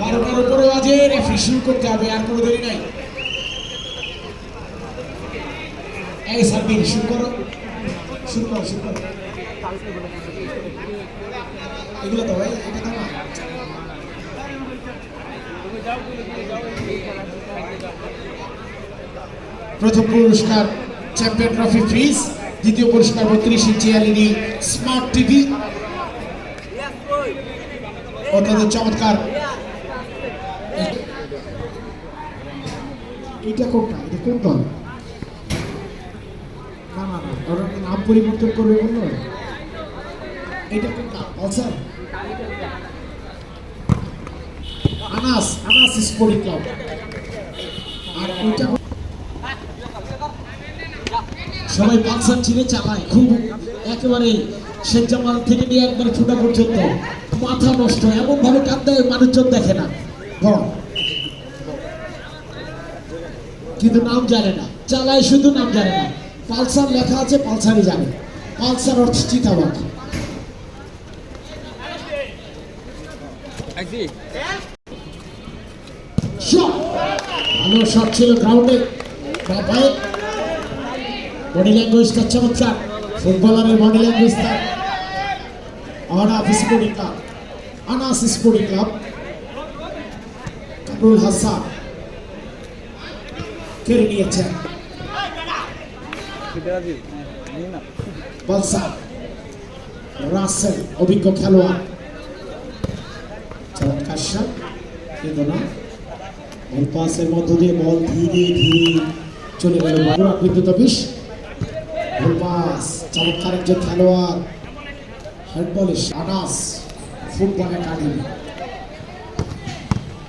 বারোটার উপরে বাজে, রেফারি শুরু করতে হবে, আর কোনো দেরি নাই। এই সাব্বির শুরু করো, শুরু করো, শুরু করো। এগুলো তো ভাই, এটা তো না। প্রথম পুরস্কার চ্যাম্পিয়ন ট্রফি ফ্রিজ, দ্বিতীয় পুরস্কার 32 ইঞ্চি এলইডি স্মার্ট টিভি। অত্যন্ত চমৎকার। এটা কোনটা? এটা কোন দল? না না না, ওরা নাম পরিবর্তন করবে বললো। এটা কোনটা? Pulsar? Anas, Anas sporting club. আর ওইটা সবাই পালসার চিনে চালায়, খুব একেবারে শেখ জামাল থেকে নিয়ে একবার ছোটা পর্যন্ত মাথা নষ্ট, এমন ভাবে কান্দায় মানুষজন দেখে না। কিন্তু নাম জানে না, চালায় শুধু নাম জানে না। পালসার লেখা আছে, পালসারই জানে। পালসার অর্থ চিতাবাঘ। ভালো শট ছিল গ্রাউন্ডে, বাবাই বডি ল্যাঙ্গুয়েজটা চমৎকার, ফুটবলারের বডি ল্যাঙ্গুয়েজ তার। Anas sporting club, Anas sporting club, Kamrul Hasan কেড়ে নিয়েছেন। বালসা, রাসেল অভিজ্ঞ খেলোয়াড়, চমৎকার শট, কিন্তু না। বল পাসের মধ্য দিয়ে বল ধীরে ধীরে চলে গেল বিদ্যুৎ অফিস। বল পাস, চমৎকার একজন খেলোয়াড়, হ্যান্ডবলিশ। Anas football academy,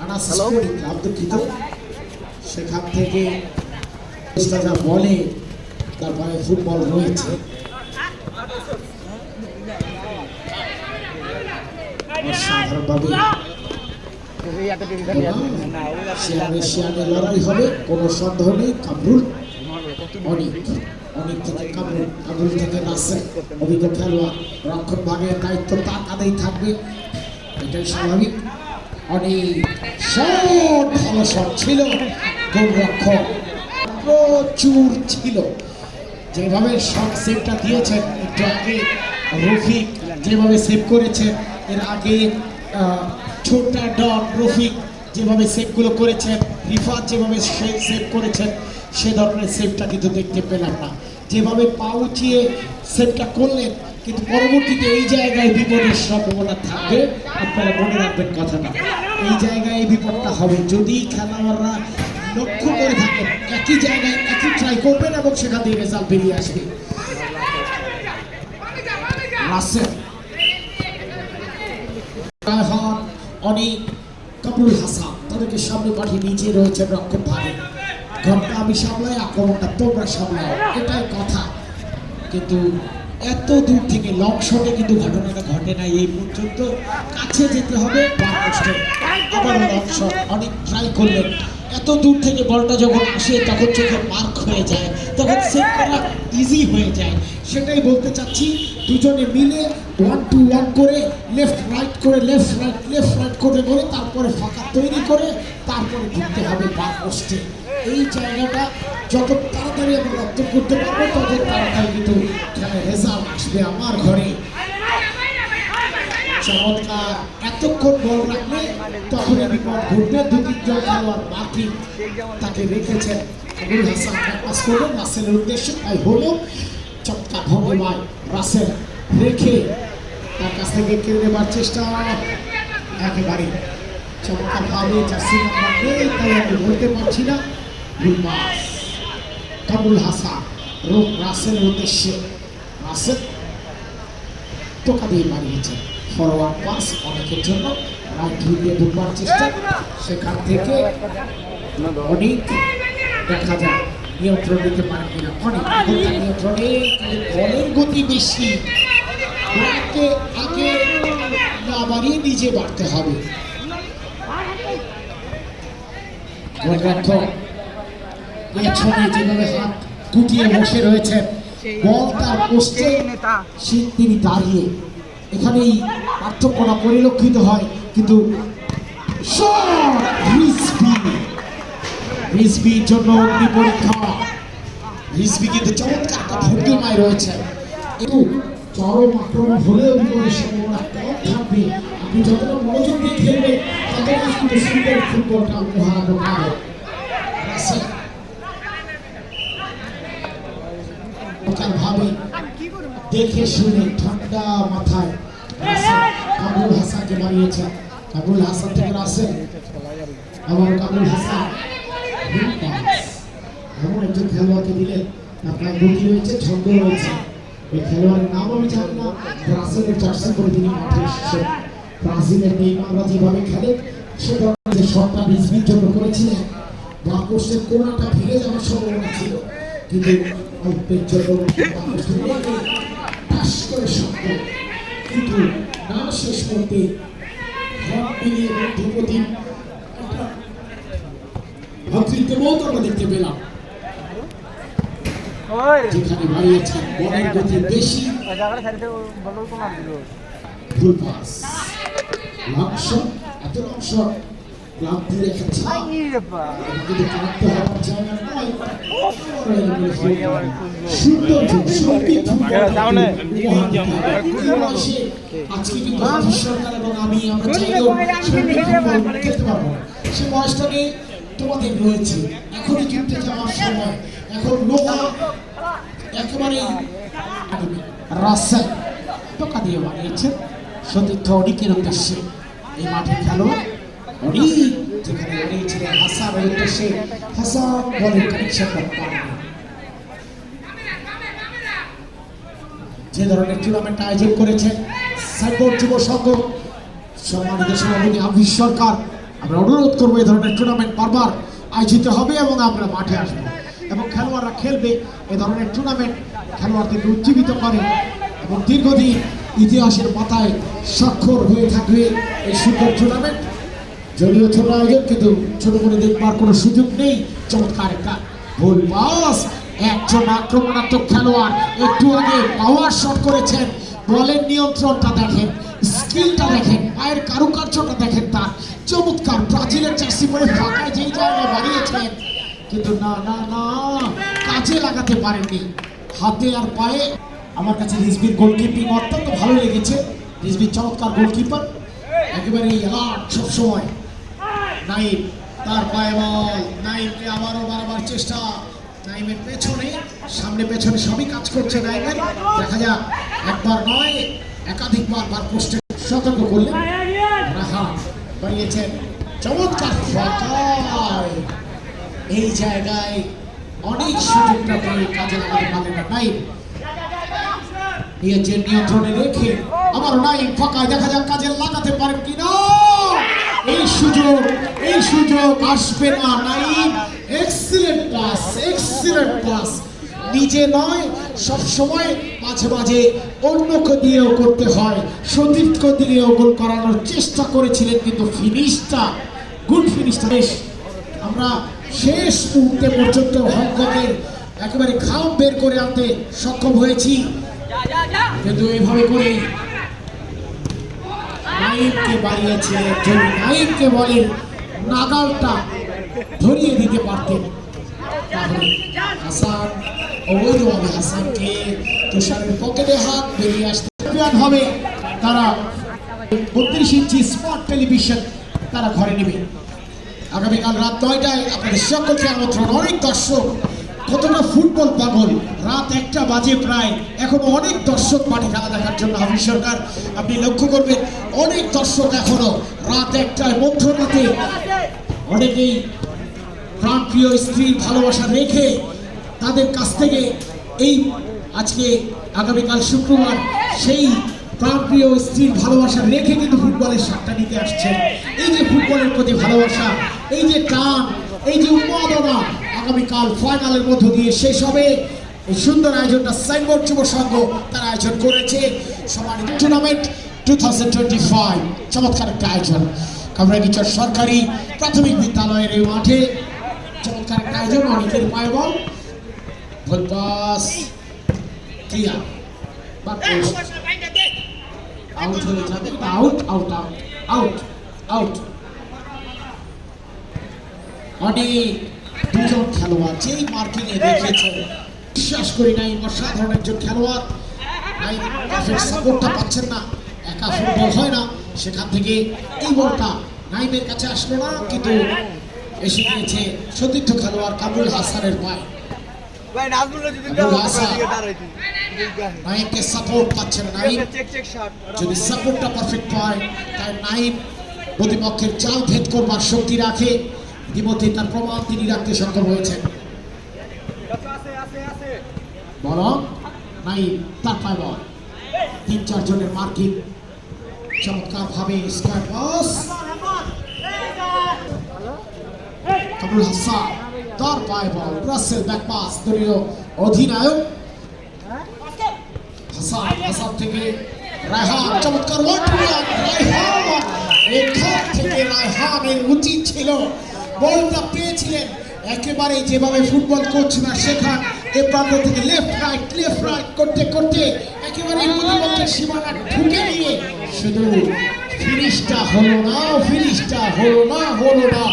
Anas sporting club দুঃখিত, সেখান থেকে যা বলে তারপরে ফুটবল রয়েছে। অসাধারণভাবে শিয়ানে লড়াই হবে, কোনো সন্দেহ নেই। কামরুল, অনেক অনেক থেকে কামরুল, কামরুল থেকে রাসেল অভিজ্ঞ খেলোয়াড়, রক্ষণ ভাগের দায়িত্ব তার কাঁধেই থাকবে, এটাই স্বাভাবিক। অনেক শট, ভালো শট ছিল, গোলরক্ষক প্রচুর ছিল। যেভাবে শট সেভটা দিয়েছেন একটু আগে রফিক, যেভাবে সেভ করেছেন এর আগে ছোট্টা ডন রফিক যেভাবে সেভগুলো করেছেন, রিফাত যেভাবে সেভ করেছেন, সে ধরনের সেভটা কিন্তু দেখতে পেলাম না। যেভাবে পা উঁচিয়ে সেভটা করলেন, কিন্তু পরবর্তীতে এই জায়গায় বিপদের সম্ভাবনা থাকবে। আপনারা মনে রাখবেন কথাটা, এই জায়গায় এই বিপদটা হবে যদি খেলোয়াড়রা লক্ষ্য করে থাকেন, একই জায়গায় একই ট্রাই করবেন এবং সেখান থেকে রেজাল্ট বেরিয়ে আসবে। রাসেল, অনেক, কামরুল হাসান তাদেরকে সামনে পাঠিয়ে নিচে রয়েছে রক্ষণ ভাগে। ঘরটা আমি সামলাই, আক্রমণটা তোমরা সামলাও, এটাই কথা। কিন্তু এত দূর থেকে লং শটে কিন্তু ঘটনাটা ঘটে না এই পর্যন্ত। কাছে যেতে হবে, আবার লং শট অনেক ট্রাই করলেন। এত দূর থেকে বলটা যখন আসে তখন চোখে মার্ক হয়ে যায়, তখন সেভ করা ইজি হয়ে যায়। সেটাই বলতে চাচ্ছি, দুজনে মিলে 1-2-1 করে লেফট রাইট করে লেফট রাইট করে তারপরে ফাঁকা তৈরি করে তারপরে ঢুকতে হবে বার পোস্টে। এই জায়গাটা যত তাড়াতাড়ি আমরা রপ্ত করতে পারবো তত তাড়াতাড়ি কিন্তু খেলার রেজাল্ট আসবে আমার ঘরে। চমৎকার, এতক্ষণ বল রাখলে তখন বিপদ ঘটবে। 2-3 জন খেলোয়াড় বাকি তাকে রেখেছেন। কামরুল হাসান পাস করবেন রাসেলের উদ্দেশ্যে, তাই হলো। চমৎকার ভঙ্গিমায় রাসেল রেখে তার কাছ থেকে কেড়ে নেবার চেষ্টা, একেবারে চমৎকার ভাবে জার্সি নাম্বার নেই তাই আমি বলতে পারছি না। কামরুল হাসান রাসেলের উদ্দেশ্যে, রাসেল টোকা দিয়ে মারিয়েছেন। ফরওয়ার্ড পাস অনেকের জন্য, রাইট দিয়ে ঢুকবার চেষ্টা, সেখান থেকে অনেক দেখা যায় নিয়ন্ত্রণ নিতে পারেন কিনা। অনেক নিয়ন্ত্রণে বলের গতি বেশি, আগে না বাড়িয়ে নিজে বাড়তে হবে। গোলরক্ষক পেছনে যেভাবে হাত গুটিয়ে বসে রয়েছেন, বল তার পোস্টে তিনি দাঁড়িয়ে, এখানেই পার্থক্যটা পরিলক্ষিত হয়। কিন্তু রিজভির জন্য অগ্নি পরীক্ষা। রিজভি কিন্তু চমৎকার একটা ভঙ্গিমায় রয়েছে, একটু চরম আক্রমণ হলেও বিপরীত সম্ভাবনা কম থাকবে। আপনি যতটা মনোযোগ দিয়ে খেলবেন ততটা কিন্তু সুন্দর ফুটবলটা উপহার পাবেন। ভাবে দেখে শুনে ঠান্ডা মাথায় কামরুল হাসানকে বানিয়েছেন। কামরুল হাসান থেকে রাসেল, আবার কামরুল হাসান এমন একজন খেলোয়াড়কে দিলেন, আপনার গতি রয়েছে, ছন্দ রয়েছে। এই খেলোয়াড়ের নাম আমি জানি না, ব্রাজিলের জার্সি করে তিনি মাঠে এসেছেন। ব্রাজিলের নেইমাররা যেভাবে খেলে সে ধরনের শটটা রিজভির জন্য করেছিলেন, বা পোস্টের কোনাটা ভেঙে যাওয়ার সম্ভাবনা ছিল, কিন্তু অল্পের জন্য করে শব্দ, কিন্তু না শেষ করতে আমরা দেখতে পেলাম যেখানে বাড়িয়েছেন বলের গতি বেশি, ফুল পাস লং শট, এত লং শট ক্লাবপুরে একটা ছাপ, কিন্তু ক্লাবটা হওয়ার জায়গা নয়। সুন্দর আজকে কিন্তু সরকার এবং আমরা চাইলেও খেলতে পারবো না, সে বয়সটা নিয়ে তোমাদের রয়েছে। এখনই যুদ্ধে যাওয়ার সময়, এখন লোহা একেবারে রাস্তায় টোকা দিয়ে বানিয়েছেন সতীর্থ অনেকের উদ্দেশ্যে। এই মাঠে খেলোয়াড় অনেক যেখানে বানিয়েছিলেন হাসানের উদ্দেশ্যে, হাসান বলের কানেকশন করতে যে ধরনের টুর্নামেন্ট আয়োজন করেছে সাইবোর্ড যুব সংঘ, সম্মানিত সভাপতি আবির সরকার, আমরা অনুরোধ করবো এই ধরনের টুর্নামেন্ট বারবার আয়োজিত হবে এবং আমরা মাঠে আসবো এবং খেলোয়াড়রা খেলবে। এ ধরনের টুর্নামেন্ট খেলোয়াড়দেরকে উজ্জীবিত করে এবং দীর্ঘদিন ইতিহাসের পাতায় স্বাক্ষর হয়ে থাকবে এই সুন্দর টুর্নামেন্ট। যদিও ছোট আয়োজন, কিন্তু ছোট করে দেখবার কোনো সুযোগ নেই। চমৎকার একটা ভুল পাস, একজন আক্রমণাত্মক খেলোয়াড় একটু আগে পাওয়ার শট করেছেন, বলের নিয়ন্ত্রণটা দেখেন, স্কিলটা দেখেন, পায়ের কারুকার্যটা দেখেন, তার চমৎকার ব্রাজিলের জার্সি পরে ফাঁকায় যেই জায়গায় বাড়িয়েছেন, কিন্তু না না না কাজে লাগাতে পারেননি হাতে আর পায়ে। আমার কাছে রিজভির গোলকিপিং অত্যন্ত ভালো লেগেছে। রিজভির চমৎকার গোলকিপার, একেবারে সবসময়। নাইম তার পায়ে বল, নাইমকে আবারও বারবার চেষ্টা, নাইমের পেছনে সামনে পেছনে সবই কাজ করছে নাইমের। দেখা যাক, একবার নয় একাধিকবার বার পোস্টে সতর্ক করলেন। রাহা বাড়িয়েছেন, চমৎকার ফাঁকায় এই জায়গায় অনেক সুযোগটা পেয়ে কাজে লাগাতে পারলেন না নাইম। নিজের নিয়ন্ত্রণে রেখে আবার নাইম ফাঁকায়, দেখা যাক কাজে লাগাতে পারেন কিনা। এই সুযোগ আসবে না। নাইম এক্সিলেন্ট পাস, নিজে নয় সব সময় মাঝে মাঝে অন্যকে দিয়েও করতে হয়, সতীর্থকে দিয়েও গোল করানোর চেষ্টা করেছিলেন, কিন্তু ফিনিশটা গুড ফিনিশটা বেশ। আমরা শেষ মুহূর্তে পর্যন্ত হংকংয়ের একেবারে ঘাম বের করে আনতে সক্ষম হয়েছি, কিন্তু এইভাবে করে নাইমকে বাড়িয়েছে। যদি নাইমকে বলেন নাগালটা ধরিয়ে দিতে পারতেন তাহলে হাসান অবৈধভাবে হাসানকে তুষারের পকেটে হাত বেরিয়ে আসতে হবে। তারা 32 ইঞ্চি স্মার্ট টেলিভিশন তারা ঘরে নেবে আগামীকাল রাত 9টায়। আপনাদের সকলকে আমন্ত্রণ। অনেক দর্শক, কতটা ফুটবল পাগল, রাত 1টা বাজে প্রায়, এখনো অনেক দর্শক মাঠে খেলা দেখার জন্য। হাফিজ সরকার আপনি লক্ষ্য করবেন অনেক দর্শক এখনো রাত 1টায় মধ্যরাতে অনেকেই প্রাণপ্রিয় স্ত্রীর ভালোবাসা রেখে তাদের কাছ থেকে এই আজকে আগামীকাল শুক্রবার সেই প্রাণপ্রিয় স্ত্রীর ভালোবাসা রেখে কিন্তু ফুটবলের স্বাদটা নিতে আসছেন। এই যে ফুটবলের প্রতি ভালোবাসা, এই যে টান, এই যে উন্মাদনা আগামীকাল ফাইনালের মধ্য দিয়ে শেষ হবে। এই সুন্দর আয়োজনটা সাইনবোর্ড যুব সংঘ তারা আয়োজন করেছে। সম্মানিত টুর্নামেন্ট 2025 চমৎকার একটা আয়োজন। কামরাঙ্গীরচর সরকারি প্রাথমিক বিদ্যালয়ের এই মাঠে আয়োজন অনেকের পায়ে বল ভুল পাস ক্লিয়ার বাট আউট হয়ে যাবে out out out out out অনেক দুজন খেলোয়াড় যেই মার্কিং এ রেখেছে বিশ্বাস করি নাই অসাধারণ একজন খেলোয়াড় নাইম সাপোর্টটা পাচ্ছেন না একা ফুটবল হয় না সেখান থেকে এই বলটা নাইমের কাছে আসলো না কিন্তু এসে গিয়েছে সতীর্থ খেলোয়াড় কামরুল হাসানের পায়ে নাইমকে সাপোর্ট পাচ্ছে না নাইম যদি সাপোর্টটা পারফেক্ট পায় তাই নাইম প্রতিপক্ষের চাল ভেদ করবার শক্তি রাখে ইতিমধ্যে তার প্রমাণ তিনি রাখতে সক্ষম হয়েছেন বরং নাইম তার পায় বল 3-4 জনের মার্কিং চমৎকার ভাবে স্কয়ার পাস কামরুল হাসান তার পায় বল রাসেল ব্যাক পাস দলীয় অধিনায়ক হাসান থেকে রায়হান চমৎকার রায়হান এখান থেকে রায়হানের উচিত ছিল বলটা পেয়েছিলেন একেবারে যেভাবে ফুটবল কোচ না শেখান এ প্রান্ত থেকে লেফট রাইট করতে করতে একেবারে প্রতিপক্ষের সীমানা ঢুকে নিয়ে শুধু ফিনিশটা হলো না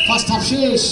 ফার্স্ট হাফ শেষ